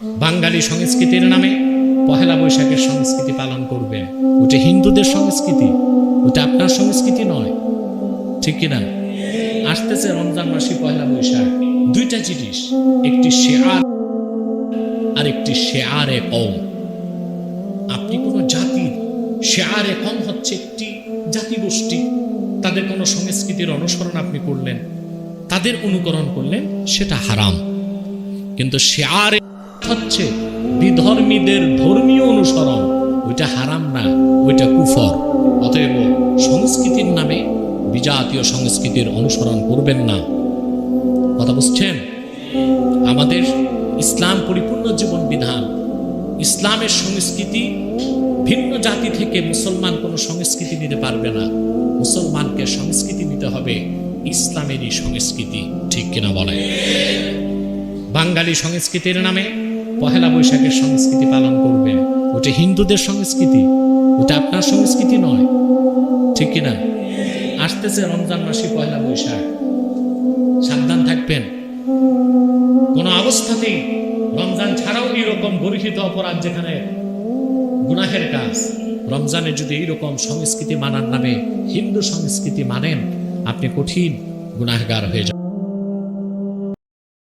বাঙালি সংস্কৃতির নামে পহেলা বৈশাখের সংস্কৃতি পালন করবেন, ওটা হিন্দুদের সংস্কৃতি, ওটা আপনার সংস্কৃতি নয়, ঠিক কিনা? আসতেছে রমজান মাসে পহেলা বৈশাখ, দুইটা জিনিস, একটি শেয়ার আর একটি শেয়ারে কম। আপনি কোনো জাতির শেয়ারে কম হচ্ছে একটি জাতিগোষ্ঠী, তাদের কোনো সংস্কৃতির অনুসরণ আপনি করলেন, তাদের অনুকরণ করলেন, সেটা হারাম। কিন্তু শেয়ারে হচ্ছে বিধর্মীদের ধর্মীয় অনুসরণ, ওইটা হারাম না, ওইটা কুফর। অতএব সংস্কৃতির নামে বিজাতীয় সংস্কৃতির অনুসরণ করবেন না। কথা বুঝছেন? আমাদের ইসলাম পরিপূর্ণ জীবন বিধান, ইসলামের সংস্কৃতি ভিন্ন জাতি থেকে মুসলমান কোনো সংস্কৃতি নিতে পারবে না। মুসলমানকে সংস্কৃতি নিতে হবে ইসলামেরই সংস্কৃতি, ঠিক কিনা বলে? বাঙালি সংস্কৃতির নামে পহেলা বৈশাখের সংস্কৃতি পালন করবেন, ওটা হিন্দুদের সংস্কৃতি, ওটা আপনার সংস্কৃতি নয়, ঠিক কিনা? আসতেছে রমজান মাসে পহেলা বৈশাখ, সাবধান থাকবেন। কোনো অবস্থাতেই রমজান ছাড়াও এইরকম গর্হিত অপরাধ, যেখানে গুনাহের কাজ, রমজানে যদি এইরকম সংস্কৃতি মানার নামে হিন্দু সংস্কৃতি মানেন, আপনি কঠিন গুনাহগার হয়ে যাবেন।